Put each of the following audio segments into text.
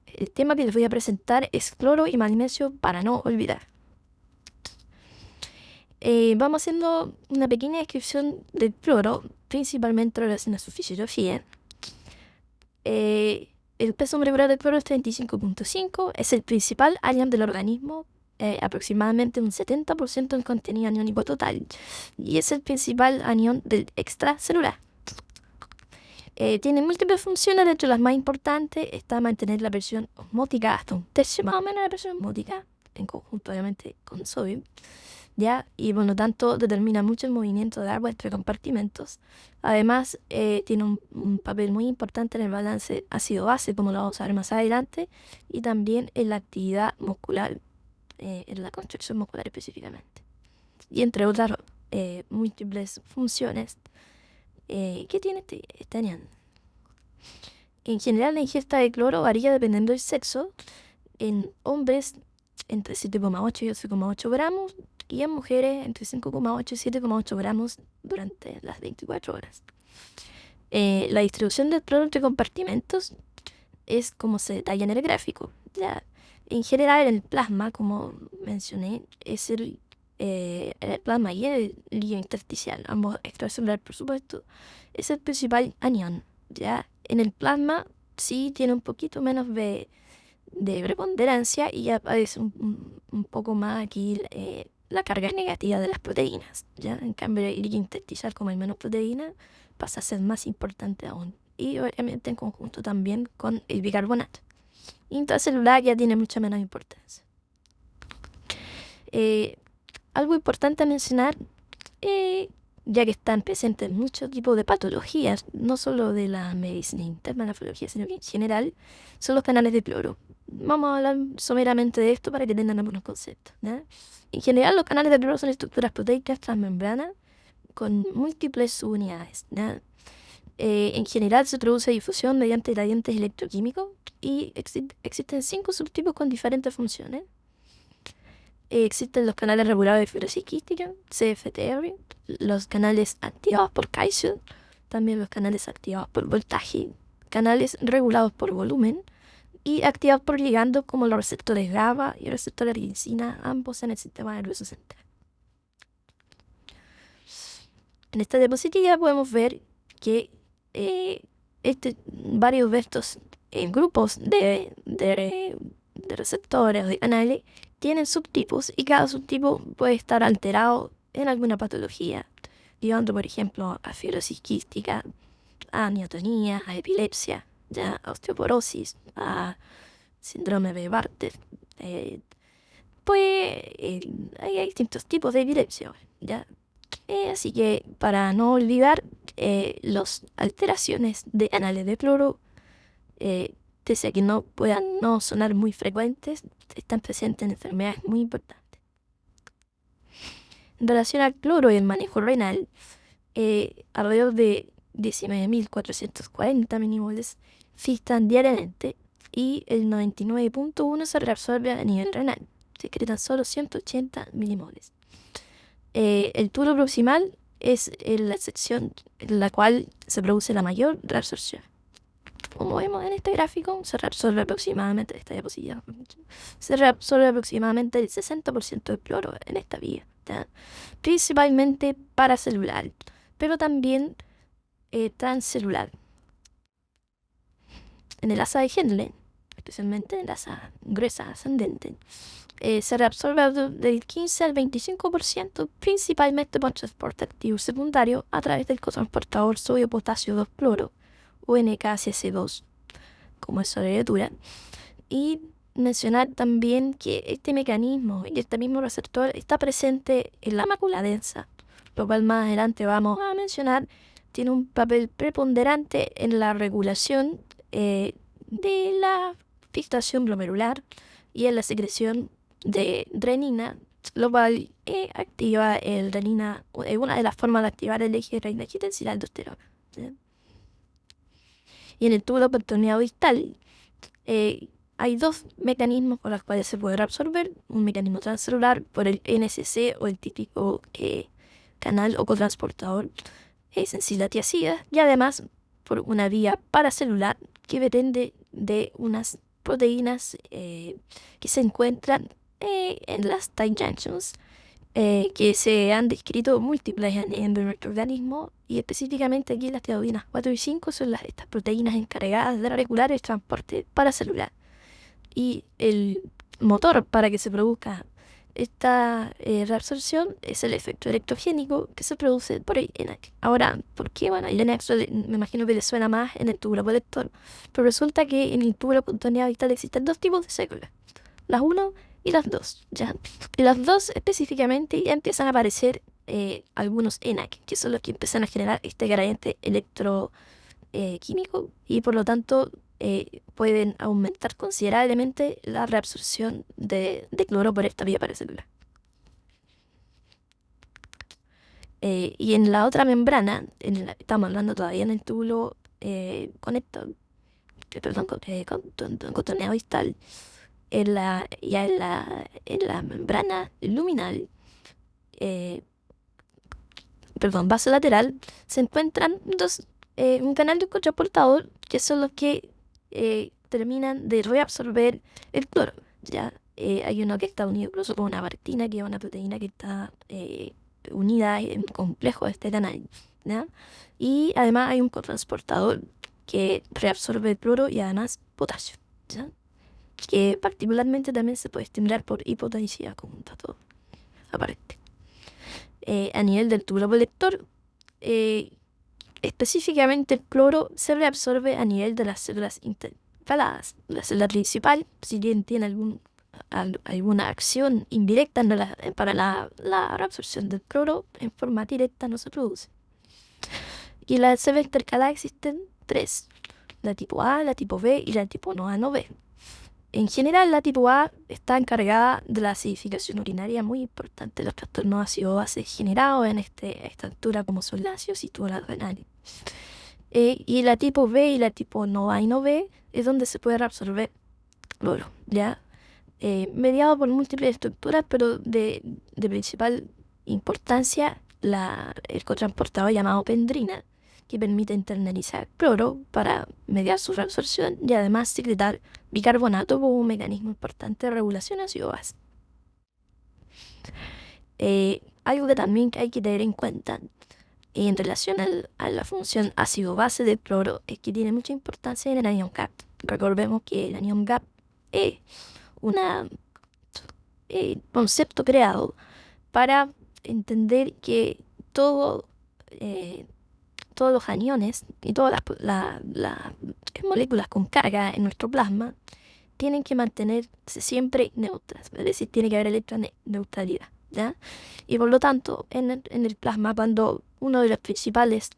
el tema que les voy a presentar es cloro y magnesio para no olvidar. Vamos haciendo una pequeña descripción del cloro, principalmente en relación a su fisiología. El peso molecular del cloro es 35.5, es el principal anión del organismo, aproximadamente un 70% del contenido aniónico total, y es el principal anión del extracelular. Tiene múltiples funciones, de hecho las más importantes está mantener la presión osmótica hasta un tercio más o menos de la presión osmótica, en conjunto obviamente con sodio, ¿ya? Y por lo tanto determina mucho el movimiento de agua entre compartimentos. Además tiene un papel muy importante en el balance ácido-base, como lo vamos a ver más adelante, y también en la actividad muscular, en la contracción muscular específicamente, y entre otras múltiples funciones que tiene este anión. En general, la ingesta de cloro varía dependiendo del sexo. En hombres, entre 7,8 y 8,8 gramos, y en mujeres, entre 5,8 y 7,8 gramos durante las 24 horas. La distribución del cloro entre compartimentos es como se detalla en el gráfico. Ya, en general, el plasma, como mencioné, es el plasma y el líquido intersticial, ambos extracelular, por supuesto, es el principal anión. Ya, en el plasma sí tiene un poquito menos de preponderancia y aparece un poco más aquí la carga negativa de las proteínas. ¿Ya? En cambio, el líquido intersticial, como hay menos proteínas, pasa a ser más importante aún. Y obviamente en conjunto también con el bicarbonato. Intracelular ya tiene mucha menos importancia. Algo importante a mencionar, ya que están presentes muchos tipos de patologías, no solo de la medicina interna, la fisiología, sino que en general, son los canales de cloro. Vamos a hablar someramente de esto para que tengan algunos conceptos, ¿ya? En general, los canales de cloro son estructuras proteicas transmembranas con múltiples subunidades, ¿ya? En general se produce difusión mediante gradientes electroquímicos y existen 5 subtipos con diferentes funciones. Existen los canales regulados de fibrosis quística, CFTR, los canales activados por calcio, también los canales activados por voltaje, canales regulados por volumen y activados por ligandos como los receptores GABA y receptores de glicina, ambos en el sistema nervioso central. En esta diapositiva podemos ver que varios de estos grupos de receptores o de canales tienen subtipos y cada subtipo puede estar alterado en alguna patología, llevando por ejemplo a fibrosis quística, a miotonía, a epilepsia, ya, a osteoporosis, a síndrome de Bartter. Hay distintos tipos de epilepsia, ¿ya? Así que para no olvidar, las alteraciones de canales de cloro, pese a que no puedan no sonar muy frecuentes, están presentes en enfermedades muy importantes. En relación al cloro y el manejo renal, alrededor de 19.440 milimoles filtran diariamente y el 99.1 se reabsorbe a nivel renal. Se excretan solo 180 milimoles. El túbulo proximal es la sección en la cual se produce la mayor reabsorción. Como vemos en este gráfico, se reabsorbe aproximadamente el 60% del cloro en esta vía, ¿ya? Principalmente paracelular, pero también transcelular. En el asa de Henle, especialmente en el asa gruesa ascendente, se reabsorbe del 15 al 25%, principalmente por transporte activo secundario a través del cotransportador sodio-potasio 2-cloro, o NKCS2, como es su abreviatura. Y mencionar también que este mecanismo y este mismo receptor está presente en la mácula densa, lo cual más adelante vamos a mencionar, tiene un papel preponderante en la regulación de la filtración glomerular y en la secreción de renina, lo cual activa el renina, una de las formas de activar el eje renina-angiotensina aldosterona, ¿sí? Y en el túbulo peritoneal distal hay 2 mecanismos con los cuales se puede reabsorber: un mecanismo transcelular por el NSC o el típico canal o cotransportador sensible tiacida, y además por una vía paracelular que depende de unas proteínas que se encuentran en las tight junctions, que se han descrito múltiples en nuestro organismo, y específicamente aquí las tiroidinas 4 y 5 son estas proteínas encargadas de regular el transporte paracelular. Y el motor para que se produzca esta reabsorción es el efecto electrogénico que se produce por el ENaC. Ahora, ¿por qué? Bueno, el ENaC me imagino que le suena más en el túbulo colector, pero resulta que en el túbulo espontáneo vital existen dos tipos de células, las 1 y las 2, ¿ya? Y las 2 específicamente ya empiezan a aparecer algunos ENaC, que son los que empiezan a generar este gradiente electroquímico, y por lo tanto pueden aumentar considerablemente la reabsorción de cloro por esta vía paracelular. Y en la otra membrana, estamos hablando todavía en el túbulo contorneado distal, en la membrana luminal, vasolateral, se encuentran un canal de transportador, que son los que terminan de reabsorber el cloro, ¿ya? Hay uno que está unido incluso con una partina, que es una proteína que está unida en un complejo de este canal, ¿ya? Y además hay un cotransportador que reabsorbe el cloro y además potasio, ¿ya? Que particularmente también se puede estimular por hipotensividad, como un dato aparente. A nivel del túbulo colector, específicamente el cloro se reabsorbe a nivel de las células intercaladas. La célula principal, si bien tiene alguna acción indirecta para la reabsorción del cloro, en forma directa no se produce. Y las células intercaladas existen 3, la tipo A, la tipo B y la tipo no A no B. En general, la tipo A está encargada de la acidificación urinaria muy importante, los trastornos ácido-base generados en esta altura, como son la acidosis renal. Y la tipo B y la tipo no A y no B es donde se puede reabsorber cloro, ¿ya? Mediado por múltiples estructuras, pero de principal importancia el cotransportador llamado pendrina, que permite internalizar cloro para mediar su reabsorción y además secretar bicarbonato como un mecanismo importante de regulación ácido-base. Algo que también hay que tener en cuenta en relación a la función ácido-base del cloro es que tiene mucha importancia en el anión GAP. Recordemos que el anión GAP es un concepto creado para entender que todos los aniones y todas las moléculas con carga en nuestro plasma tienen que mantenerse siempre neutras, es decir, tiene que haber electroneutralidad, ¿ya? Y por lo tanto, en el plasma, cuando uno de los principales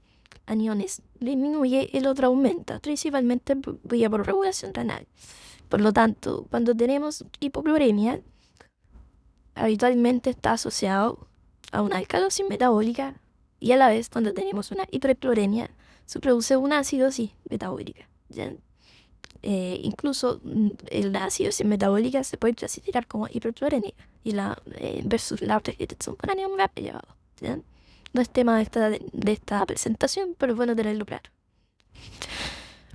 aniones disminuye, el otro aumenta, principalmente vía por regulación renal. Por lo tanto, cuando tenemos hipocloremia, habitualmente está asociado a una alcalosis metabólica, y a la vez, cuando tenemos una hipercloremia, se produce una acidosis metabólica, ¿ya? Incluso la acidosis metabólica se puede clasificar como hipercloremia, y versus la otra que son por anión GAP elevado, ¿ya? No es tema de esta presentación, pero es bueno tenerlo claro.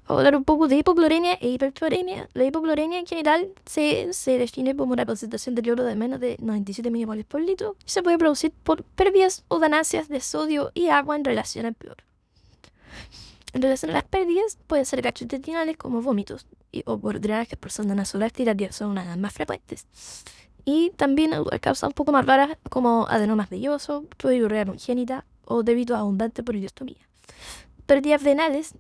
Vamos a hablar un poco de hipocloremia e hipercloremia. La hipocloremia en general se define como una concentración de cloro de menos de 97 milimoles por litro, y se puede producir por pérdidas o ganancias de sodio y agua en relación al cloro. En relación a las pérdidas, pueden ser gastrointestinales como vómitos o por drenajes por sonda nasogástrica, que son unas de las más frecuentes. Y también causas un poco más raras como adenomas vellosos, proteinuria congénita o débito abundante por ileostomía. Pérdidas renales,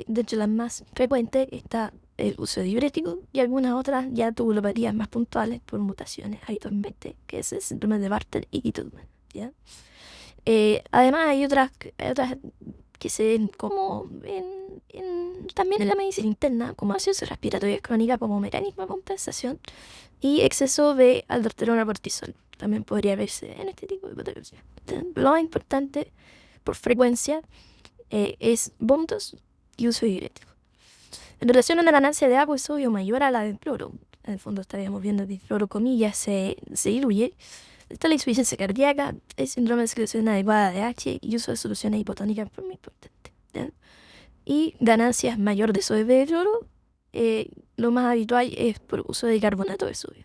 de hecho las más frecuentes, está el uso de diuréticos y algunas otras ya tubulopatías más puntuales por mutaciones habitualmente, que es el síndrome de Bartter y Gitelman, ¿ya? Además hay otras que se ven como también en la medicina interna, como acidosis respiratoria crónica como mecanismo de compensación, y exceso de aldosterona cortisol también podría verse en este tipo de patología. Lo más importante por frecuencia es vómitos y uso de diuréticos. En relación a la ganancia de agua y sodio mayor a la del cloro, en el fondo estaríamos viendo que el cloro, comillas, se diluye. Está la insuficiencia cardíaca, el síndrome de secreción inadecuada de H y uso de soluciones hipotónicas por muy importante, ¿ya? Y ganancias mayor de sodio de cloro lo más habitual es por uso de carbonato de sodio.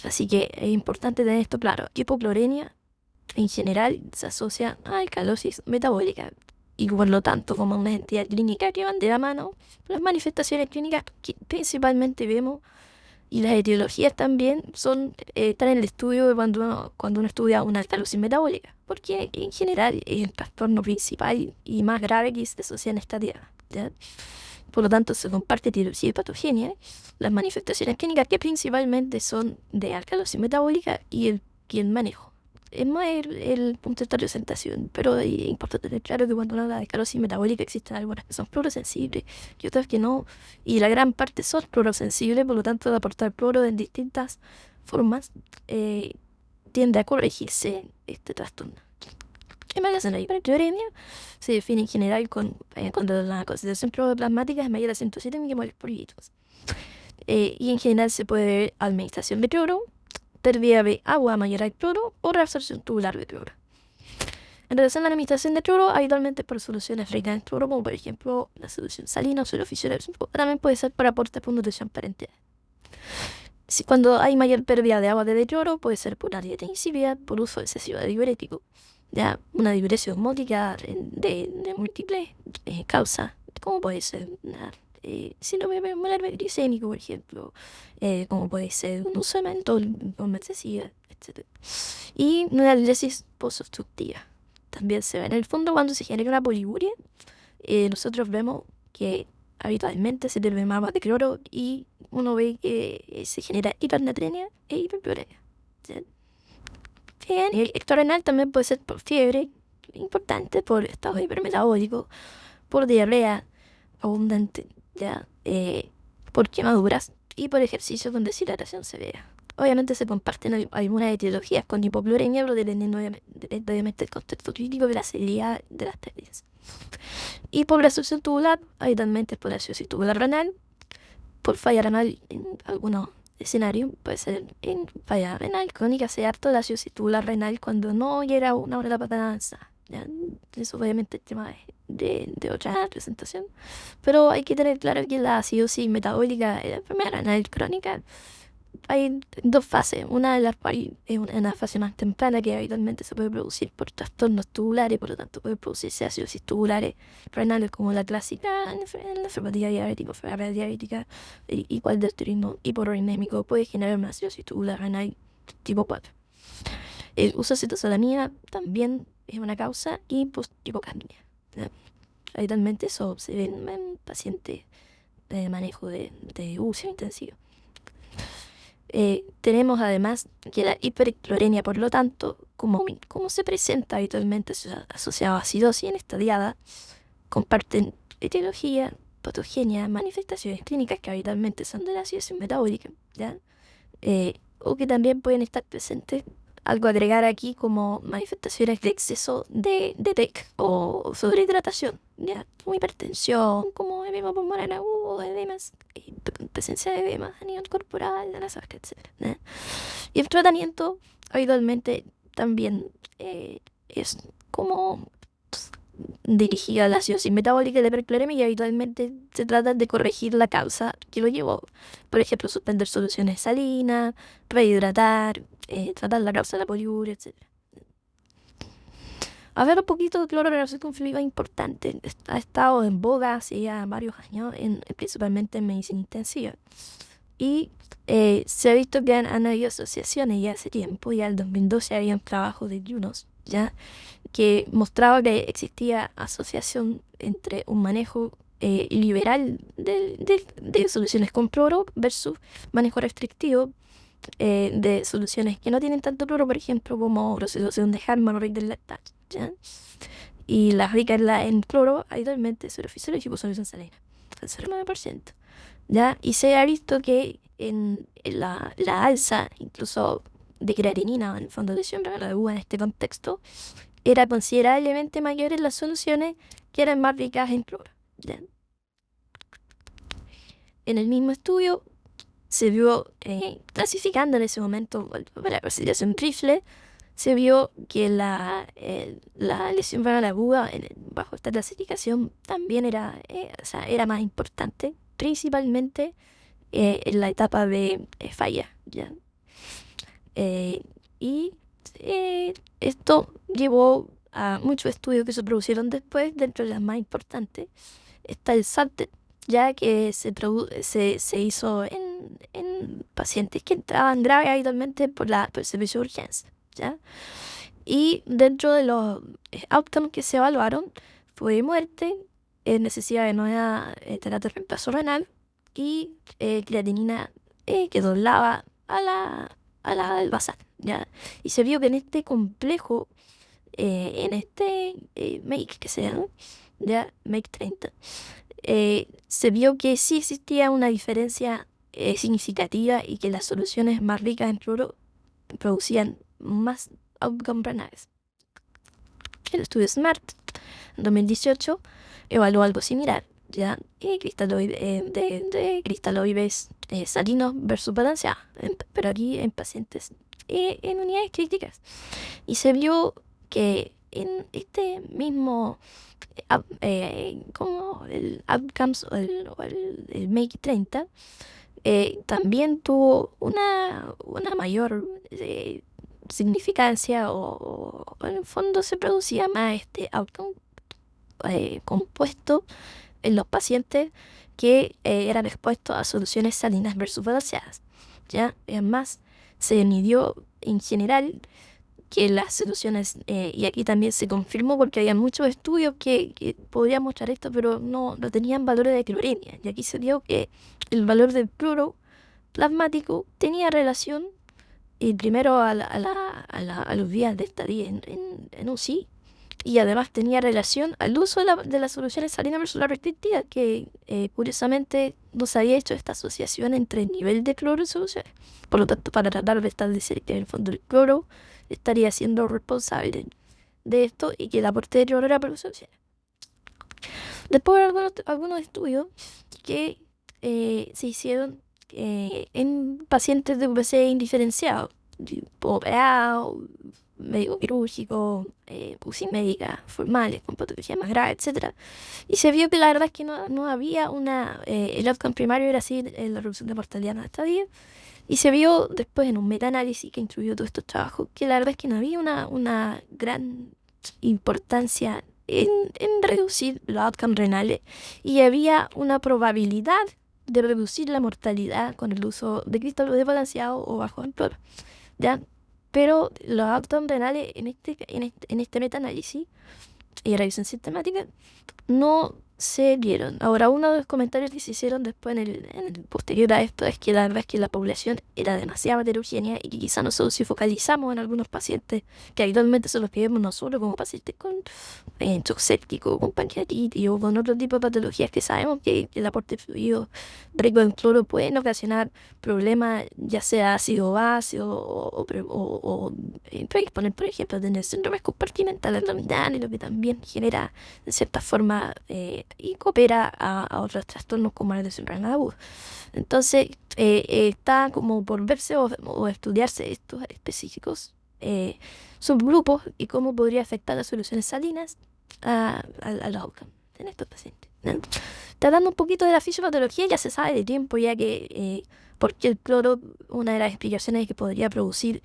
Así que es importante tener esto claro. Hipocloremia en general se asocia a alcalosis metabólica y por lo tanto como una entidad clínica que van de la mano, las manifestaciones clínicas que principalmente vemos y las etiologías también están en el estudio de cuando uno estudia una alcalosis metabólica, porque en general es el trastorno principal y más grave que se asocia en esta tierra, ¿ya? Por lo tanto, se comparte etiología y patogenia, las manifestaciones clínicas que principalmente son de alcalosis metabólica y el manejo. Es más el punto de presentación, pero es importante tener claro que cuando uno habla de alcalosis metabólica existen algunas que son fluorosensibles y otras que no, y la gran parte son fluorosensibles, por lo tanto, de aportar fluoro en distintas formas tiende a corregirse este trastorno. En relación a la hipercloremia, se define en general cuando la concentración cloroplasmática es mayor a 107 millimoles por litro. Y en general se puede ver administración de cloro, pérdida de agua mayor al cloro o reabsorción tubular de cloro. En relación a la administración de cloro, habitualmente por soluciones ricas en cloro, como por ejemplo la solución salina o suelo oficial, también puede ser por aportes por nutrición parenteral. Cuando hay mayor pérdida de agua de cloro, puede ser por una dieta insípida, por uso excesivo de diurético, ya una diuresis osmótica de múltiples causas, como puede ser síndrome pulmonar glicémico, por ejemplo, como puede ser un uso de mentol en forma excesiva, etc. Y una diuresis posobstructiva. También se ve en el fondo cuando se genera una poliuria. Nosotros vemos que habitualmente se pierde agua de cloro y uno ve que se genera hipernatremia e hipercloremia. ¿Sí? Bien, el ectorenal también puede ser por fiebre importante, por estado hipermetabólico, por diarrea abundante, ¿ya? Por quemaduras y por ejercicio con deshidratación severa. Obviamente se comparten algunas etiologías con hipocloremia, pero dependiendo obviamente del contexto clínico de la severidad de las técnicas. Y por la reabsorción tubular, habitualmente por la acidosis tubular renal, por falla renal en algunos escenarios, puede ser en falla renal crónica, se harto la acidosis tubular renal cuando no llega una hora de la patanza. Eso obviamente es tema de otra presentación, pero hay que tener claro que la acidosis metabólica, la enfermedad renal crónica, hay dos fases. Una de las cuales es una fase más temprana que habitualmente se puede producir por trastornos tubulares, por lo tanto puede producirse acidosis tubulares renales como la clásica en la enfermedad diabética, enfermedad diabética, igual del turismo hiporrenémico, puede generar una acidosis tubular renal tipo 4. El uso de cetosalamina también es una causa y hipocalcemia. Habitualmente eso se ve en pacientes de manejo de uso intensivo. Tenemos además que la hipercloremia, por lo tanto, como se presenta habitualmente asociado a acidosis en estadiada, comparten etiología, patogenia, manifestaciones clínicas que habitualmente son de la acidosis metabólica, ¿ya? O que también pueden estar presentes, algo a agregar aquí como manifestaciones de exceso de TEC o sobrehidratación, ¿ya? Como hipertensión, como edema pulmonar agudo, edemas, presencia de edema a nivel corporal, de la sangre, etc. ¿Ya? Y el tratamiento habitualmente también es como dirigida a la acidosis metabólica y la hipercloremia, y habitualmente se trata de corregir la causa que lo llevó. Por ejemplo, suspender soluciones salinas, rehidratar, tratar la causa de la poliuria, etc. Hablar un poquito de clororreacción con fluido es importante. Ha estado en boga hace ya varios años, principalmente en medicina intensiva. Y se ha visto que han habido asociaciones ya hace tiempo. Ya en el 2012 había un trabajo de Yunus, ¿ya? Que mostraba que existía asociación entre un manejo liberal de soluciones con cloro versus manejo restrictivo de soluciones que no tienen tanto cloro, por ejemplo, como resolución de Harman o del lactato, ¿ya? Y las ricas en cloro, habitualmente serofisiológico, solución salina, el 0,9%, ¿ya? Y se ha visto que en la alza, incluso de creatinina, en el fondo de siembra, la uva en este contexto, era considerablemente mayor en las soluciones que eran más ricas en cloro, ¿ya? En el mismo estudio se vio clasificando en ese momento para la consideración trifle, se vio que la lesión renal aguda bajo esta clasificación también era, o sea, era más importante, principalmente en la etapa de falla, ¿ya? Eh, y esto llevó a muchos estudios que se produjeron después, dentro de las más importantes. Está el SALT, ya que se hizo en pacientes que entraban graves habitualmente por el servicio de urgencia, ¿ya? Y dentro de los outcomes que se evaluaron fue muerte, necesidad de nueva terapia de reemplazo renal y creatinina que doblaba a la del basal, ¿ya? Y se vio que en este complejo, en este MAKE que se llama, ¿ya? MAKE 30, se vio que sí existía una diferencia significativa y que las soluciones más ricas en cloro producían más outcome renales. El estudio SMART, en 2018, evaluó algo similar, ¿ya? De cristaloides salinos versus balanceados, pero aquí en pacientes en unidades críticas. Y se vio que en este mismo, como el outcomes o el MAKE 30, también tuvo una mayor significancia o en el fondo se producía más este outcome compuesto en los pacientes que eran expuestos a soluciones salinas versus balanceadas, ¿ya? Además, se midió en general que las soluciones, y aquí también se confirmó porque había muchos estudios que podían mostrar esto, pero no tenían valores de cloremia. Y aquí se dio que el valor del cloro plasmático tenía relación, primero a los días de estadía en UCI, y además tenía relación al uso de las soluciones salinas versus la restrictiva, que curiosamente no se había hecho esta asociación entre el nivel de cloro y soluciones. Por lo tanto, para tratar de establecer que en el fondo el cloro estaría siendo responsable de esto y que el aporte de cloro era por soluciones. Después algunos estudios que se hicieron en pacientes de VC indiferenciados, operado, médico quirúrgico, UCI médica, formales, con patología más grave, etc. Y se vio que la verdad es que no había el outcome primario era así, la reducción de mortalidad en esta vida. Y se vio después en un metaanálisis que incluyó todos estos trabajos que la verdad es que no había una gran importancia en reducir los outcomes renales y había una probabilidad de reducir la mortalidad con el uso de cristal desbalanceado o bajo el cloro, ¿ya? Pero los outcomes renales en este metaanálisis y revisión sistemática no se vieron. Ahora, uno de los comentarios que se hicieron después en el posterior a esto es que la verdad es que la población era demasiado heterogénea y que quizá nosotros si focalizamos en algunos pacientes que habitualmente son los que vemos nosotros como pacientes con shock séptico, con pancreatitis o con otro tipo de patologías que sabemos que el aporte de fluido rico en cloro pueden ocasionar problemas, ya sea ácido-base o predisponer, por ejemplo, a tener síndromes compartimentales abdominales, lo que también genera de cierta forma y coopera a otros trastornos como la lesión renal aguda. Entonces, está como por verse o estudiarse estos específicos subgrupos y cómo podría afectar las soluciones salinas a los outcomes en estos pacientes, ¿no? Está dando un poquito de la fisiopatología, ya se sabe de tiempo, ya que porque el cloro, una de las explicaciones es que podría producir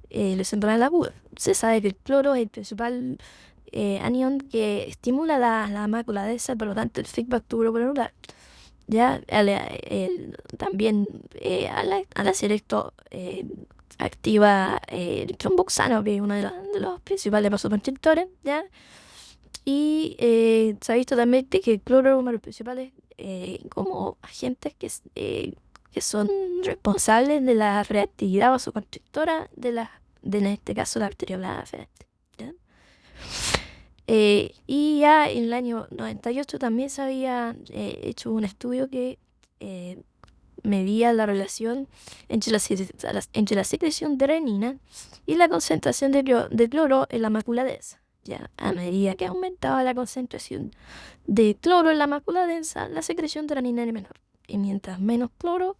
lesión renal aguda. Se sabe que el cloro es el principal anión que estimula la mácula densa, por lo tanto el feedback tuberocelular. Ya también al hacer esto activa el tromboxano, que es uno de los principales vasoconstrictores, ¿ya? Y se ha visto también que el cloro es uno de los principales como agentes que son responsables de la reactividad vasoconstrictora en este caso la arterioblada deferente, ¿ya? Y ya en el año 98 también se había hecho un estudio que medía la relación entre la secreción de renina y la concentración de cloro en la mácula densa. Ya, a medida que aumentaba la concentración de cloro en la mácula densa, la secreción de renina era menor. Y mientras menos cloro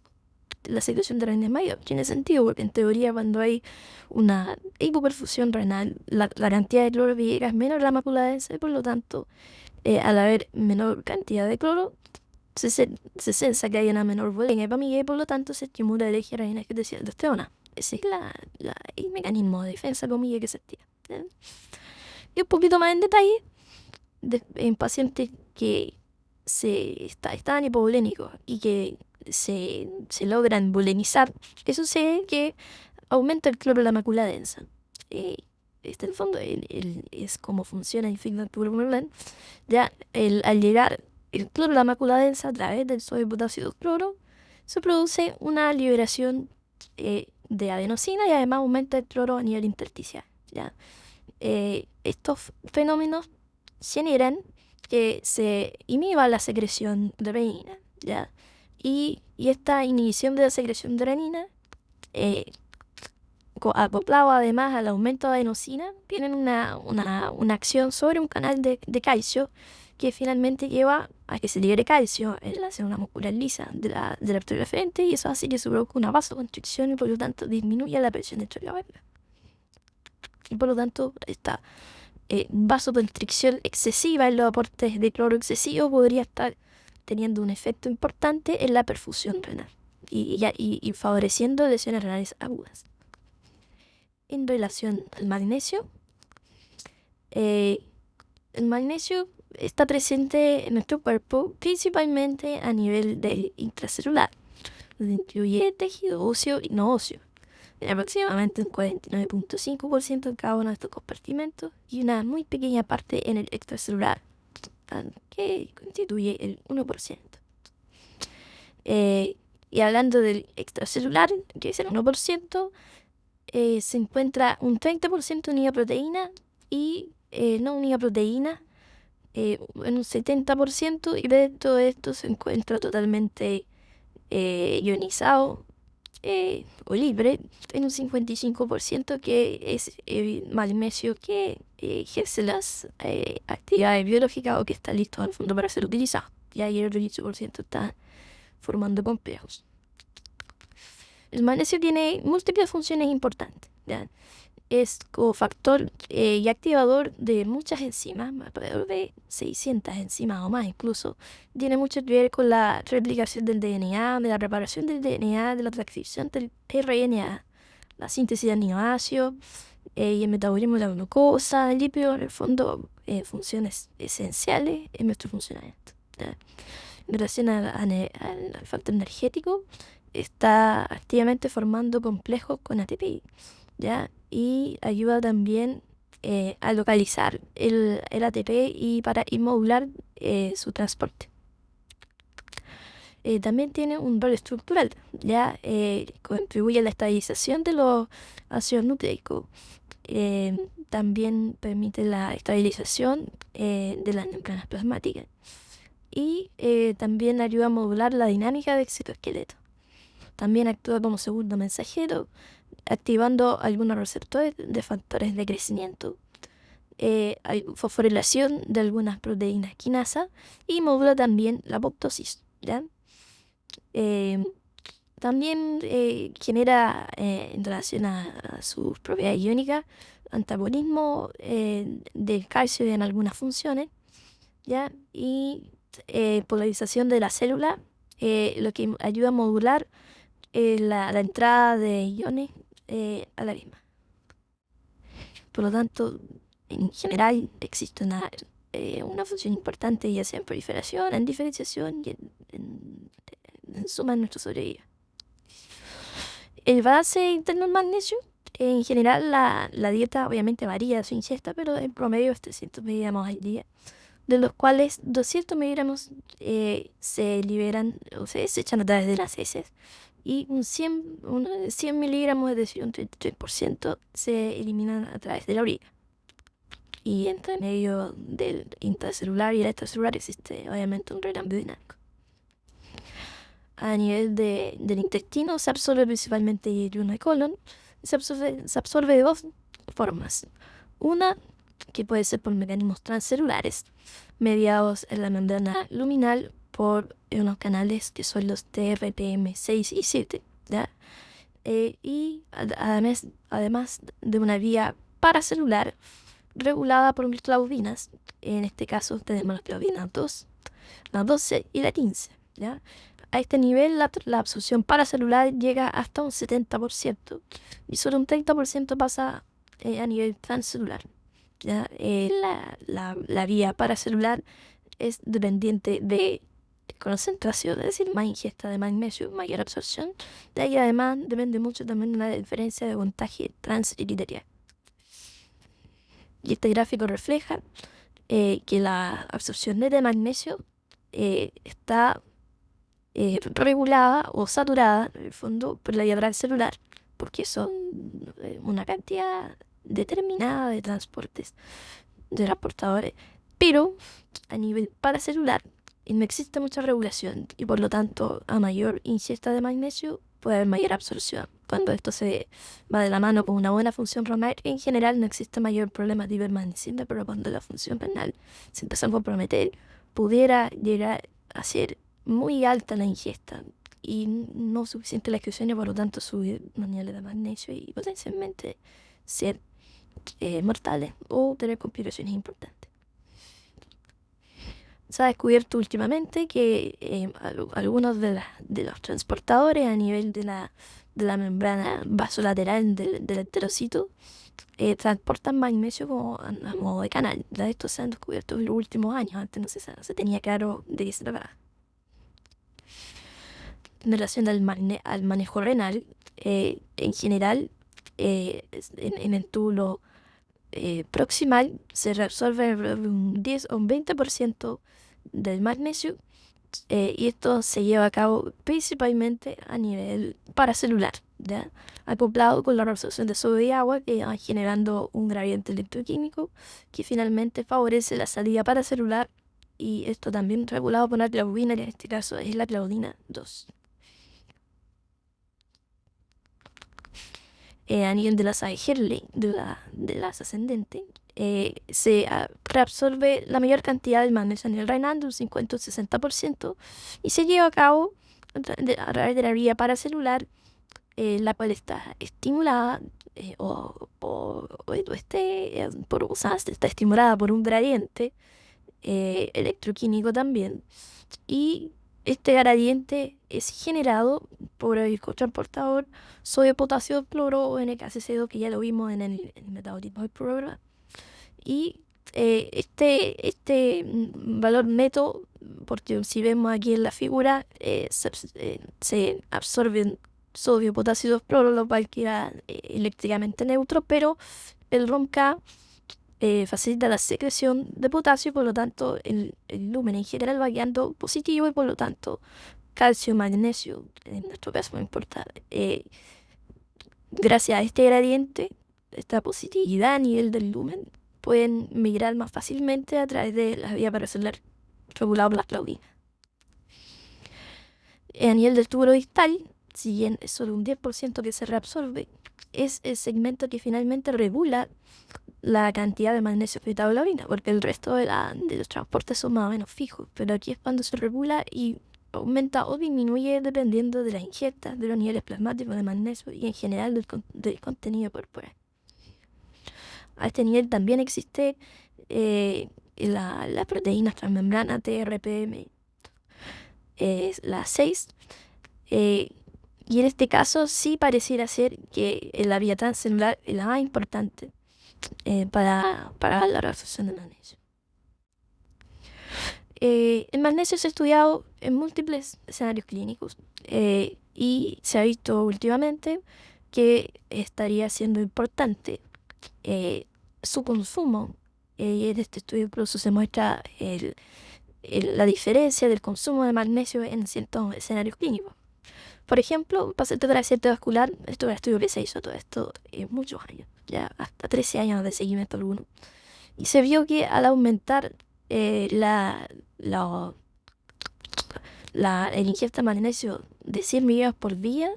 la secreción de renina es mayor. Tiene sentido porque en teoría cuando hay una hipoperfusión renal, la cantidad de cloro que llega es menor a la mácula densa y por lo tanto, al haber menor cantidad de cloro, se sensa que hay una menor volumen hepamilla y por lo tanto se estimula el eje renina que decía aldosterona. Ese es el mecanismo de defensa, comillas, que se activa. Y un poquito más en detalle, en pacientes que están hipovolémicos y que se logran volenizar, ¿qué sucede? Que aumenta el cloro en la mácula densa. En el fondo es como funciona el feedback pulmonar. Ya al llegar el cloro a la mácula densa a través del sodio de potasio 2-cloro, se produce una liberación de adenosina y además aumenta el cloro a nivel intersticial. ¿Ya? Estos fenómenos generan que se inhiba la secreción de renina, ¿ya? Y esta inhibición de la secreción de renina, acoplado además al aumento de adenosina, tienen una acción sobre un canal de calcio que finalmente lleva a que se libere calcio en la célula muscular lisa de la arteria referente y eso hace que se produzca una vasoconstricción y por lo tanto disminuye la presión intracavernosa. Y por lo tanto esta vasoconstricción excesiva en los aportes de cloro excesivo podría estar teniendo un efecto importante en la perfusión renal y favoreciendo lesiones renales agudas. En relación al magnesio, el magnesio está presente en nuestro cuerpo principalmente a nivel del intracelular, donde incluye tejido óseo y no óseo, en aproximadamente un 49.5% en cada uno de estos compartimentos y una muy pequeña parte en el extracelular, que constituye el 1%. Y hablando del extracelular, que es el 1%, se encuentra un 30% unida proteína y no unida proteína en un 70% y de todo esto se encuentra totalmente ionizado o libre en un 55% que es magnesio que ejerce las actividades biológicas o que está listo al fondo para ser utilizado. Y ahí el otro 18% está formando complejos. El magnesio tiene múltiples funciones importantes, ¿ya? Es cofactor y activador de muchas enzimas, alrededor de 600 enzimas o más incluso. Tiene mucho que ver con la replicación del DNA, de la preparación del DNA, de la transcripción del RNA, la síntesis de aminoácidos y el metabolismo de la glucosa, el lípido, en el fondo, funciones esenciales en nuestro funcionamiento, ¿ya? En relación al factor energético, está activamente formando complejos con ATP, ¿ya? Y ayuda también a localizar el ATP y para modular su transporte. También tiene un rol estructural, ¿ya? Contribuye a la estabilización de los ácidos nucleicos. También permite la estabilización de las membranas plasmáticas. Y también ayuda a modular la dinámica del citoesqueleto. También actúa como segundo mensajero, activando algunos receptores de factores de crecimiento. Hay fosforilación de algunas proteínas quinasa y modula también la apoptosis, ¿ya? También genera, en relación a sus propiedades iónicas, antagonismo del calcio en algunas funciones, ¿ya? Y polarización de la célula, lo que ayuda a modular la entrada de iones a la misma. Por lo tanto, en general existe una función importante, ya sea en proliferación, en diferenciación y en suma en nuestra sobrevida. El balance interno del magnesio, en general la dieta obviamente varía su ingesta, pero en promedio es 300 miligramos al día, de los cuales 200 miligramos se liberan o se desechan a través de las heces y 100 miligramos, es decir, un 33%, se eliminan a través de la orina. Y entre medio del intracelular y el extracelular existe obviamente un recambio dinámico. A nivel del intestino se absorbe principalmente yeyuno y colon. Se absorbe de dos formas. Una, que puede ser por mecanismos transcelulares, mediados en la membrana luminal por unos canales que son los TRPM6 y 7, ¿ya? Además de una vía paracelular regulada por claudinas. En este caso tenemos las claudinas 2, la 12 y la 15, ¿ya? A este nivel la absorción paracelular llega hasta un 70% y solo un 30% pasa a nivel transcelular, ¿ya? La vía paracelular es dependiente de concentración, es decir, más ingesta de magnesio, mayor absorción. De ahí además depende mucho también de la diferencia de voltaje transilitarial. Y este gráfico refleja que la absorción neta de magnesio está regulada o saturada en el fondo por la vía celular, porque son una cantidad determinada de transportadores, pero a nivel paracelular no existe mucha regulación y por lo tanto a mayor ingesta de magnesio puede haber mayor absorción. Cuando esto se va de la mano con una buena función renal, en general no existe mayor problema de hipermagnesemia, pero cuando la función renal se empieza a comprometer, pudiera llegar a ser muy alta la ingesta y no suficiente la excreción y por lo tanto subir los niveles de magnesio y potencialmente ser mortales o tener complicaciones importantes. Se ha descubierto últimamente que algunos de los transportadores a nivel de la membrana vasolateral del enterocito transportan magnesio como a modo de canal. Esto se han descubierto en los últimos años. Antes no se tenía claro de qué se trataba. En relación al manejo renal, en general, en el túbulo proximal se reabsorbe un 10 o un 20% del magnesio y esto se lleva a cabo principalmente a nivel paracelular, ¿ya? Acoplado con la reabsorción de sodio y agua que va generando un gradiente electroquímico que finalmente favorece la salida paracelular y esto también regulado por una claudina, que en este caso es la claudina 2. A nivel de las Hailey, de las ascendentes, se reabsorbe la mayor cantidad del magnesio a nivel renal, de un 50 o 60%, y se lleva a cabo a través de la vía paracelular, la cual está estimulada está estimulada por un gradiente electroquímico también, y este gradiente es generado por el cotransportador sodio, potasio, cloro o NKCC2, que ya lo vimos en el metabolismo del programa. Y este valor neto, porque si vemos aquí en la figura, se absorben sodio, potasio, cloro, lo cual queda eléctricamente neutro, pero el ROMK facilita la secreción de potasio, por lo tanto el lumen en general va quedando positivo y por lo tanto calcio, magnesio, en nuestro caso no importa. Gracias a este gradiente, esta positividad a nivel del lumen, pueden migrar más fácilmente a través de la vía paracelular regulada por las claudinas. A nivel del túbulo distal, si bien es solo un 10% que se reabsorbe, es el segmento que finalmente regula la cantidad de magnesio fetado en la orina, porque el resto de los transportes son más o menos fijos, pero aquí es cuando se regula y aumenta o disminuye dependiendo de la ingesta, de los niveles plasmáticos de magnesio y en general del contenido corporal. A este nivel también existe la proteína transmembrana TRPM, la 6, y en este caso sí pareciera ser que la vía transcelular es la más importante para la reabsorción de magnesio. El magnesio se ha estudiado en múltiples escenarios clínicos y se ha visto últimamente que estaría siendo importante su consumo. Y en este estudio incluso se muestra la diferencia del consumo de magnesio en ciertos escenarios clínicos. Por ejemplo, paciente de accidente vascular, esto es un estudio que se hizo todo esto muchos años, ya hasta 13 años de seguimiento alguno. Y se vio que al aumentar la ingesta de magnesio de 100 miligramos por día,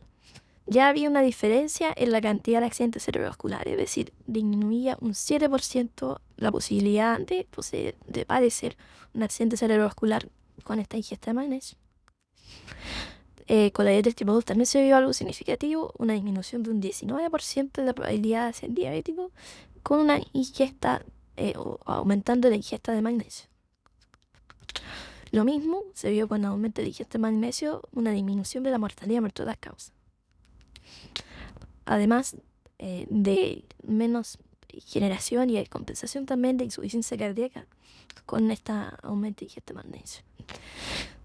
ya había una diferencia en la cantidad de accidentes cerebrovasculares, es decir, disminuía un 7% la posibilidad de padecer un accidente cerebrovascular con esta ingesta de magnesio. Con la dieta tipo 2 también se vio algo significativo, una disminución de un 19% de la probabilidad de ser diabético con una ingesta, o aumentando la ingesta de magnesio. Lo mismo se vio cuando aumenta la ingesta de magnesio, una disminución de la mortalidad por todas causas. Además de menos generación y descompensación también de insuficiencia cardíaca con esta aumento de ingesta de magnesio.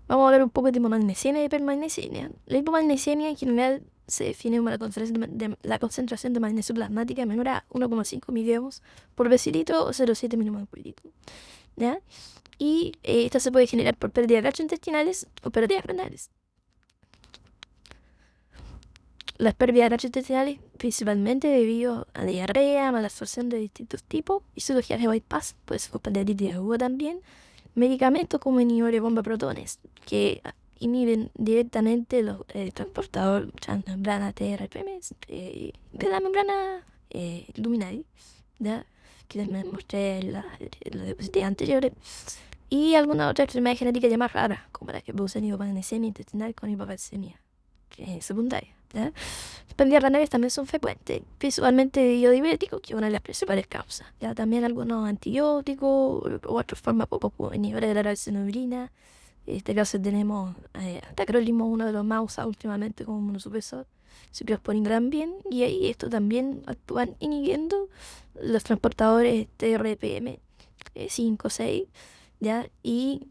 Vamos a hablar un poco de hipomagnesemia y hipermagnesemia. La hipomagnesemia en general se define como la concentración de magnesio plasmática menor a 1,5 miligramos por decilitro o 0,7 miligramos por litro. ¿Ya? Y esta se puede generar por pérdida de gastrointestinales o pérdidas renales. Las pérdidas gastrointestinales principalmente debido a diarrea, mala absorción de distintos tipos y cirugías de bypass, puede ser por pancreatitis aguda también. Medicamentos como inhibidores de bomba de protones que inhiben directamente el transportador transmembrana TRPM de la membrana luminal, ¿ya? Que les mostré en la diapositiva anterior. Y algunas otras enfermedades genéticas ya más raras, como las que producen hipomagnesemia intestinal con hipoglucemia secundaria. ¿Ya? Las pérdidas renales también son frecuentes, principalmente debido a diuréticos, que es una de las principales causas. ¿Ya? También algunos antibióticos u otras formas poco inhibidores de la alcinubrina. En este caso tenemos tacrolimus, uno de los más usados últimamente como inmunosupresor, ciclosporin también, y esto también actúan inhibiendo los transportadores TRPM 5, 6, ¿ya? Y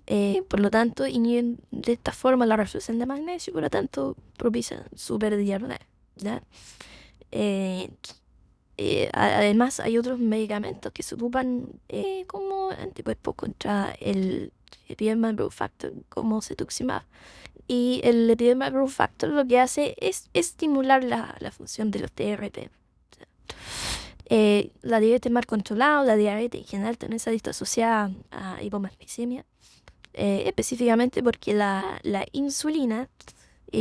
por lo tanto inhiben de esta forma la reabsorción de magnesio, por lo tanto propician su pérdida renal, ¿ya? Además hay otros medicamentos que se ocupan como anticuerpos contra el Epidemic Growth Factor, como cetuximab. Y el Epidemic Growth Factor lo que hace es estimular la función de los TRP. La diabetes mal controlada, la diabetes en general también se ha visto asociada a hipomagnesemia, específicamente porque la insulina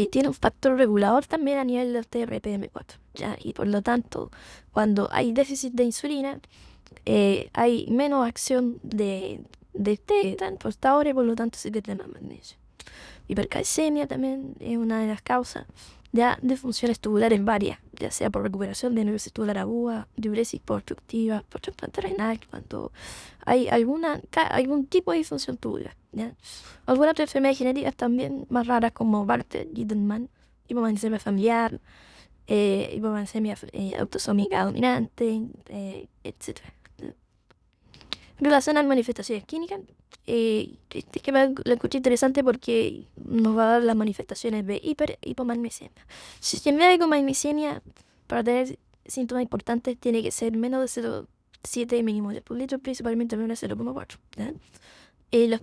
tiene un factor regulador también a nivel del TRPM4, ¿ya? Y por lo tanto, cuando hay déficit de insulina, hay menos acción de este transportador y por lo tanto se pierde más magnesio. Hipercalcemia también es una de las causas ya de funciones tubulares varias, ya sea por recuperación de neurosis tubular aguda, diuresis por obstructiva, por trasplante renal, cuando hay algún tipo de disfunción tubular. ¿Ya? Algunas otras enfermedades genéticas también más raras como Bartter, Gittleman, hipomagnesemia familiar, hipomagnesemia autosómica dominante, etc. En relación a las manifestaciones clínicas, es que lo encontré interesante porque nos va a dar las manifestaciones de hipomagnesemia. Si se tiene hipomagnesemia, para tener síntomas importantes, tiene que ser menos de 0,7 milimoles por litro, principalmente menos de 0,4.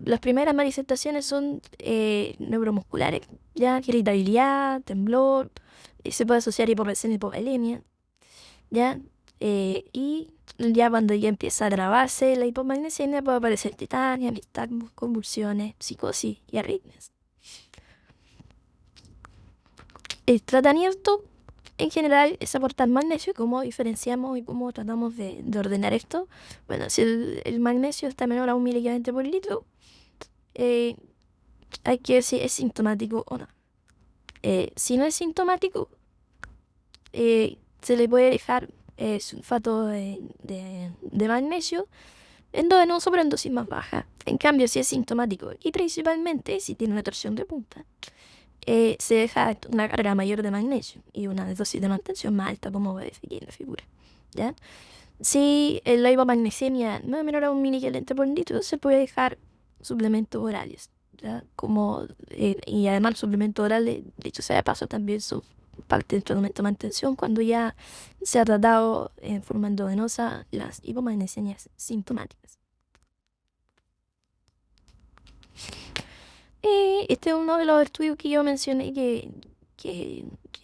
Las primeras manifestaciones son neuromusculares, ¿ya? Irritabilidad, temblor, se puede asociar hipoglucemia y hipovolemia, ¿ya? Y ya cuando ya empieza a agravarse la hipomagnesemia puede aparecer tetania, nistagmos, convulsiones, psicosis y arritmias. El tratamiento en general es aportar magnesio. ¿Cómo diferenciamos y cómo tratamos de ordenar esto? Bueno, si el magnesio está menor a 1 miligramo por litro, hay que ver si es sintomático o no. Si no es sintomático, se le puede dejar sulfato de magnesio endovenoso pero en dosis más baja. En cambio, si es sintomático y principalmente si tiene una torsión de punta, se deja una carga mayor de magnesio y una dosis de mantención más alta, como va a definir la figura, ¿ya? Si la hipomagnesemia no es menor a 1 miligramo por litro, se puede dejar suplementos orales, ¿ya? Y además los suplementos orales, dicho sea de paso, también son parte del tratamiento de mantención cuando ya se ha tratado en forma endovenosa las hipomagnesemias sintomáticas. Este es uno de los estudios que yo mencioné que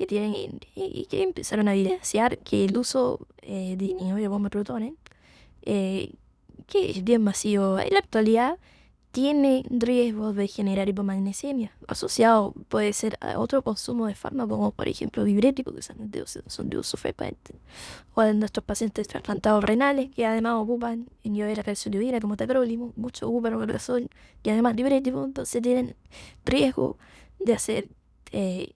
tienen y que empezaron a evidenciar que el uso de inhibidores de bomba de protones, que es bien masivo en la actualidad, tiene riesgo de generar hipomagnesemia. Asociado puede ser a otro consumo de fármacos, como por ejemplo diuréticos, que son de uso frecuente, o en nuestros pacientes trasplantados renales, que además ocupan inhibidores de calcium como tacrolimus, muchos ocupan omeprazol y además diuréticos, entonces tienen riesgo de hacer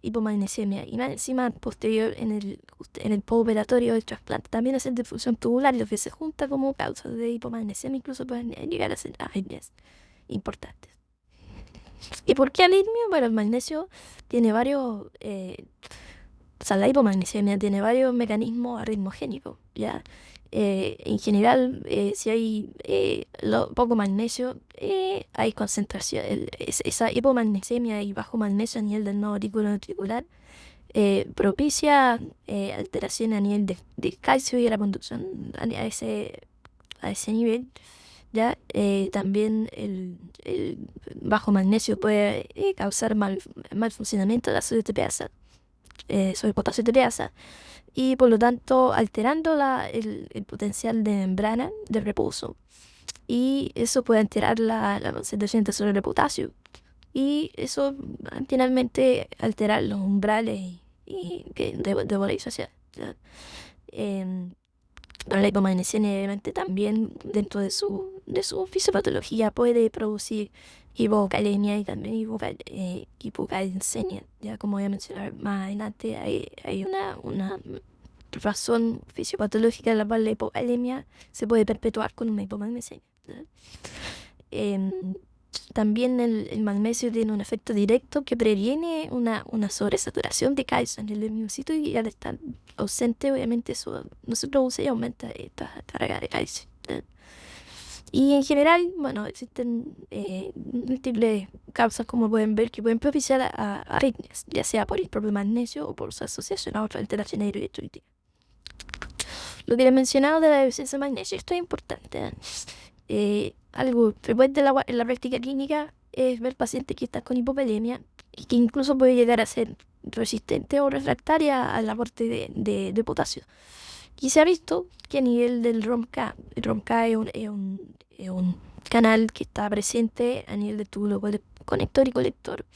hipomagnesemia. Y más encima, posterior, en el postoperatorio del trasplante, también es de función tubular, lo que se junta como causa de hipomagnesemia, incluso pueden llegar a ser arritmias importantes. ¿Y por qué arritmia? Bueno, el magnesio tiene varios, o sea, la hipomagnesemia tiene varios mecanismos arritmogénicos, ¿ya? En general, si hay poco magnesio, hay concentración. Esa hipomagnesemia y bajo magnesio a nivel del nodo auricular ventricular propicia alteraciones a nivel de calcio y de la conducción a ese nivel. ¿Ya? También el bajo magnesio puede causar mal funcionamiento de la sodio TPasa, sobre potasio TPasa, y por lo tanto alterando el potencial de membrana de reposo, y eso puede alterar la concentración de tesoro de potasio, y eso finalmente alterar los umbrales de polarización, ¿ya? La hipomagnesemia obviamente también dentro de su fisiopatología puede producir hipocalemia y también hipocalcemia. Ya como voy a mencionar más adelante, hay una razón fisiopatológica en la cual la hipocalemia se puede perpetuar con una hipomagnesemia, ¿ya? También el magnesio tiene un efecto directo que previene una sobresaturación de calcio en el linfocito, y al estar ausente, obviamente eso no se produce y aumenta esta carga de calcio, ¿eh? Y en general, bueno, existen múltiples causas, como pueden ver, que pueden propiciar a arritmias, ya sea por el propio magnesio o por su asociación a otras alteraciones electrolíticas. Lo que les he mencionado de la deficiencia de magnesio, esto es importante, ¿eh? Algo frecuente en la práctica clínica es ver pacientes que están con hipocalemia y que incluso puede llegar a ser resistente o refractaria al aporte de potasio. Y se ha visto que a nivel del ROMK, el ROMK es un canal que está presente a nivel del túbulo conector y colector,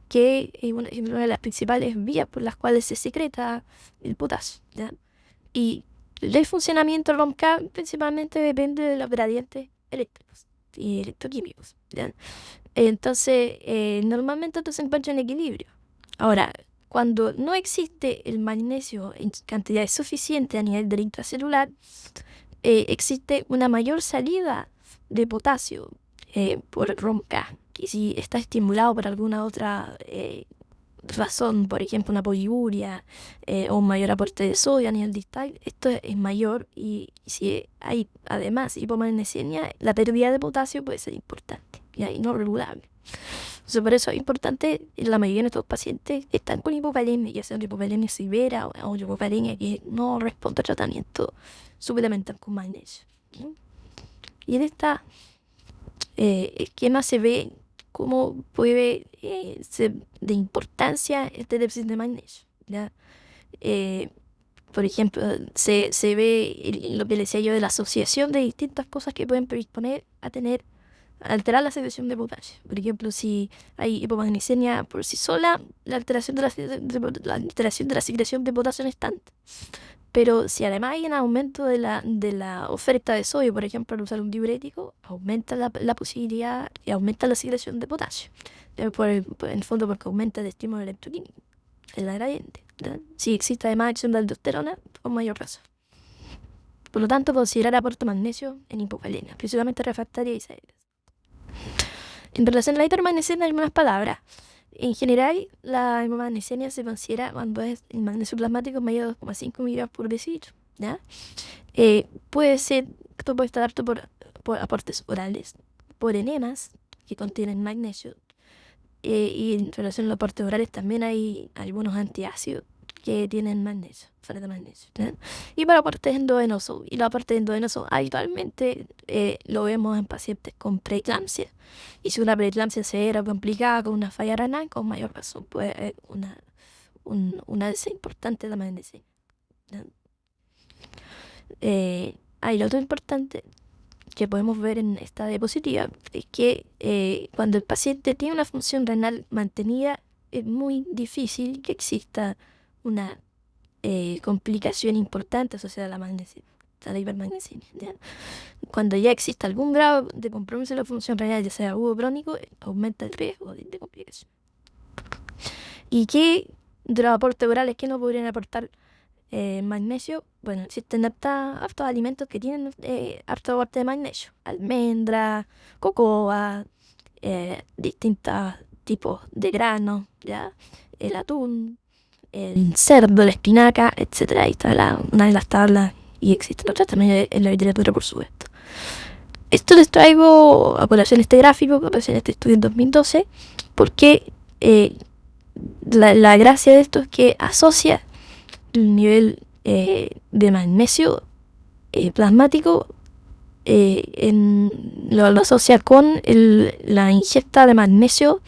que es una de las principales vías por las cuales se secreta el potasio, ¿ya? Y el funcionamiento del ROMK principalmente depende de los gradientes eléctricos y electroquímicos, ¿ya? Entonces, normalmente esto se encuentra en equilibrio. Ahora, cuando no existe el magnesio en cantidades suficientes a nivel del intracelular, existe una mayor salida de potasio por el ROMK, que si está estimulado por alguna otra razón, por ejemplo una poliuria o un mayor aporte de sodio a nivel distal, esto es mayor, y si hay además hipomagnesemia, la pérdida de potasio puede ser importante y ahí no regulable. Entonces, por eso es importante, en la mayoría de nuestros pacientes que están con hipocalemia, ya sea una hipocalemia severa o hipocalemia que no responde a tratamiento, suplementan con magnesio. Y en esta esquema se ve cómo puede ser de importancia este déficit de magnesio, ¿ya? Por ejemplo, se ve lo que les decía yo de la asociación de distintas cosas que pueden predisponer a alterar la secreción de potasio. Por ejemplo, si hay hipomagnesemia por sí sola, la alteración de la secreción de potasio no es tanta. Pero si además hay un aumento de la oferta de sodio, por ejemplo, al usar un diurético, aumenta la posibilidad y aumenta la secreción de potasio. En el fondo, porque aumenta el estímulo electroquímico, el gradiente, ¿verdad? Si existe además acción de aldosterona, con mayor razón. Por lo tanto, considerar aporte de magnesio en hipocalemia, principalmente refractaria y severa. En relación a la hipermagnesemia, hay unas palabras. En general, la hipomagnesemia se considera cuando es el magnesio plasmático mayor de 2,5 miligramos por decilitro, ¿ya? Puede ser, esto puede estar apto por aportes orales, por enemas que contienen magnesio, y en relación a los aportes orales también hay algunos antiácidos que tienen magnesio, sales de magnesio, ¿ya? Y para aportes endovenosos, y los aportes endovenosos habitualmente lo vemos en pacientes con preeclampsia, y si una preeclampsia severa o complicada con una falla renal, con mayor razón puede haber una alza importante de la magnesia, ¿ya? Hay otro importante que podemos ver en esta diapositiva, es que cuando el paciente tiene una función renal mantenida, es muy difícil que exista una complicación importante asociada a la magnesia, a la hipermagnesemia, ¿ya? Cuando ya existe algún grado de compromiso de la función renal, ya sea agudo o crónico, aumenta el riesgo de complicación. ¿Y qué de los aportes orales que no podrían aportar magnesio? Bueno, existen hartos alimentos que tienen harto aporte de magnesio. Almendras, cocoa, distintos tipos de granos, ¿ya? El atún, el cerdo, la espinaca, etc. Ahí está una de las tablas y existen otras también en la literatura, por supuesto. Esto les traigo a colación este gráfico, a colación este estudio en 2012, porque la gracia de esto es que asocia el nivel de magnesio plasmático, lo asocia con la ingesta de magnesio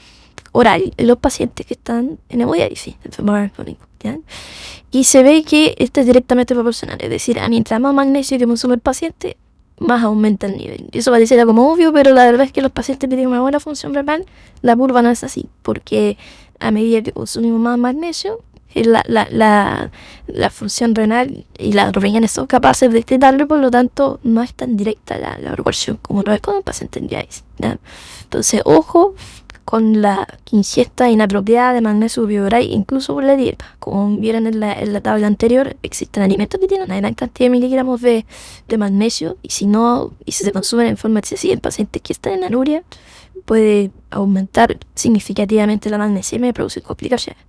oral en los pacientes que están en hemodiálisis, enfermedades crónicas, ¿ya? Y se ve que esto es directamente proporcional, es decir, mientras más magnesio que consume el paciente, más aumenta el nivel. Eso pareciera como obvio, pero la verdad es que los pacientes que tienen una buena función renal, la curva no es así, porque a medida que consumimos más magnesio, la función renal y las riñones son capaces de excretarlo, por lo tanto no es tan directa la proporción como lo es con el paciente en diálisis, ¿ya? Entonces, ojo con la ingesta inapropiada de magnesio bioral, incluso por la dieta. Como vieron en la tabla anterior, existen alimentos que tienen una gran cantidad de miligramos de magnesio, y si se consumen en forma excesiva en pacientes que están en anuria, puede aumentar significativamente la magnesemia y producir complicaciones.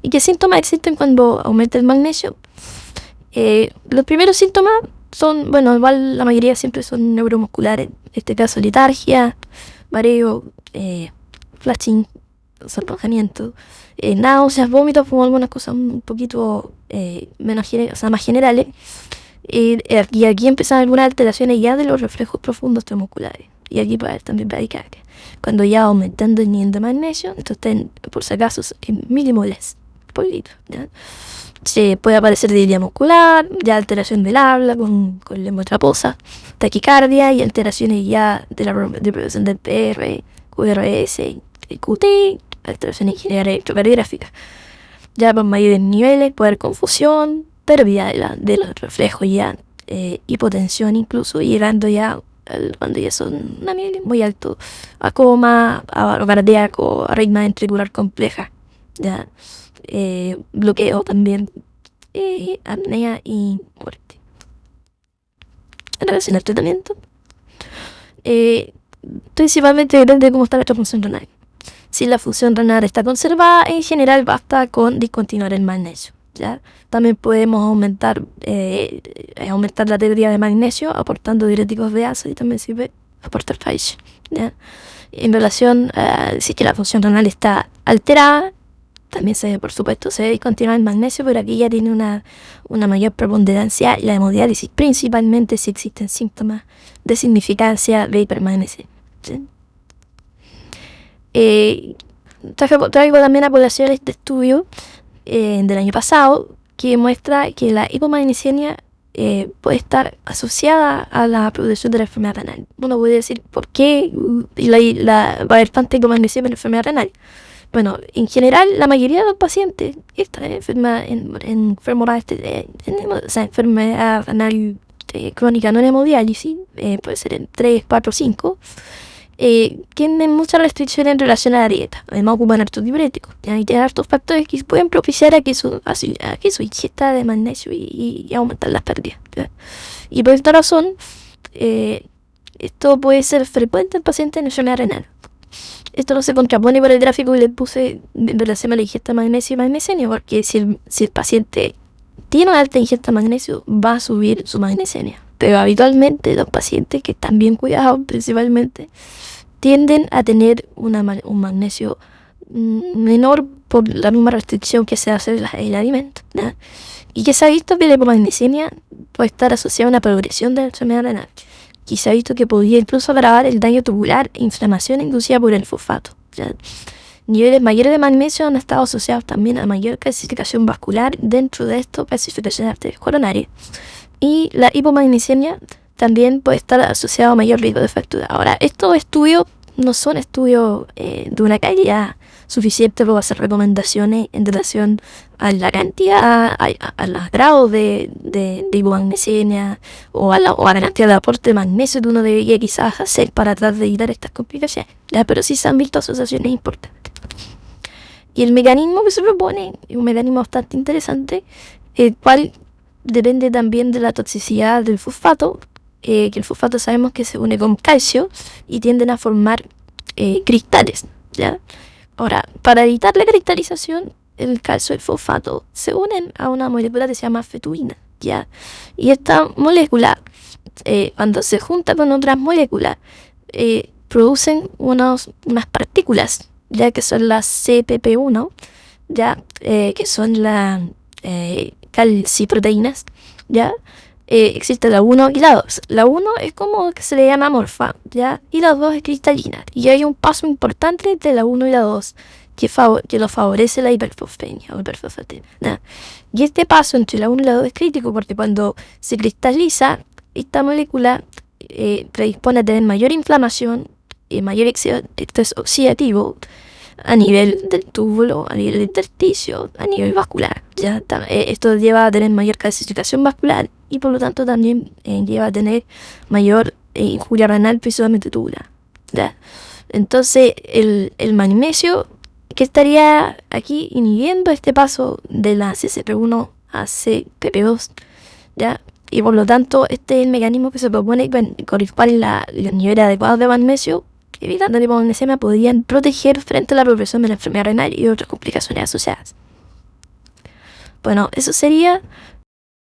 ¿Y qué síntomas existen cuando aumenta el magnesio? Los primeros síntomas son, bueno, igual la mayoría siempre son neuromusculares. En este caso, letargia, mareo, flashing, sonrojamiento, náuseas, vómitos, como algunas cosas un poquito más generales. Y aquí empiezan algunas alteraciones ya de los reflejos profundos musculares. Y aquí puede haber también bradicardia. Cuando ya aumentando el nivel de magnesio, entonces por si acaso en milimoles por litro, ¿ya? Se puede aparecer delirio muscular, ya alteración del habla con lengua traposa, taquicardia y alteraciones ya de la producción del PR, QRS, QT, alteraciones generales electrocardiográficas. Ya por mayores niveles puede haber confusión, pérdida de los reflejos ya, hipotensión incluso, y llegando ya cuando ya son a niveles muy altos, a coma, a cardíaco, arritmia ventricular compleja, ya. Bloqueo también, apnea y muerte. En relación al tratamiento, principalmente depende de cómo está nuestra función renal. Si la función renal está conservada, en general basta con discontinuar el magnesio, ¿ya? También podemos aumentar la pérdida de magnesio aportando diuréticos de ácido, y también sirve aportar calcio, ¿ya? En relación a si que la función renal está alterada, también por supuesto se debe discontinuar el magnesio, pero aquí ya tiene una mayor preponderancia la hemodiálisis, principalmente si existen síntomas de significancia de hipermagnesemia, ¿sí? Traigo también a colación este estudio del año pasado que muestra que la hipomagnesemia puede estar asociada a la progresión de la enfermedad renal. Uno puede decir por qué va a haber tanta hipomagnesemia en la enfermedad renal. Bueno, en general, la mayoría de los pacientes que están enfermedad renal crónica no en hemodiálisis, puede ser en 3, 4, 5, tienen muchas restricciones en relación a la dieta. Además, ocupan hartos diuréticos. Y tienen hartos factores que pueden propiciar a que su ingesta de magnesio y aumentar las pérdidas, ¿ya? Y por esta razón, esto puede ser frecuente en pacientes en enfermedad renal. Esto no se contrapone por el gráfico que les puse en relación a la ingesta de magnesio y magnesemia, porque si el paciente tiene una alta ingesta de magnesio, va a subir su magnesemia. Pero habitualmente los pacientes que están bien cuidados, principalmente, tienden a tener un magnesio menor por la misma restricción que se hace en el alimento, ¿no? Y que se ha visto que la hipomagnesemia puede estar asociada a una progresión de la enfermedad renal. Y se ha visto que podría incluso agravar el daño tubular e inflamación inducida por el fosfato, ¿ya? Niveles mayores de magnesio han estado asociados también a mayor calcificación vascular, dentro de esto calcificación de arterias coronarias. Y la hipomagnesemia también puede estar asociado a mayor riesgo de fractura. Ahora, estos estudios no son estudios de una calidad suficiente para hacer recomendaciones en relación a la cantidad, a los grados de hipomagnesemia o a la cantidad de aporte de magnesio que uno debería quizás hacer para tratar de evitar estas complicaciones, ¿ya? Pero sí se han visto asociaciones importantes. Y el mecanismo que se propone es un mecanismo bastante interesante, el cual depende también de la toxicidad del fosfato, que el fosfato sabemos que se une con calcio y tienden a formar cristales, ¿ya? Ahora, para evitar la cristalización, el calcio y el fosfato se unen a una molécula que se llama fetuina, ¿ya? Y esta molécula, cuando se junta con otras moléculas, producen unas partículas, ya que son las CPP1, ya que son las calciproteínas, ya. Existe la 1 y la 2. La 1 es como que se le llama amorfa, ¿ya? Y la 2 es cristalina. Y hay un paso importante entre la 1 y la 2 que lo favorece la hiperfosfemia o hiperfosfatemia, ¿ya? Y este paso entre la 1 y la 2 es crítico porque cuando se cristaliza, esta molécula predispone a tener mayor inflamación y mayor estrés oxidativo a nivel del túbulo, a nivel del intersticio, a nivel vascular. ¿Ya? Esto lleva a tener mayor calcificación vascular y por lo tanto también lleva a tener mayor injuria renal, principalmente tubular. ¿Ya? Entonces el magnesio que estaría aquí inhibiendo este paso de la CCP1 a CPP2, ¿ya? Y por lo tanto este es el mecanismo que se propone con el cual los niveles adecuados de magnesio, evitando la hipomagnesemia, podrían proteger frente a la progresión de la enfermedad renal y otras complicaciones asociadas. Bueno, eso sería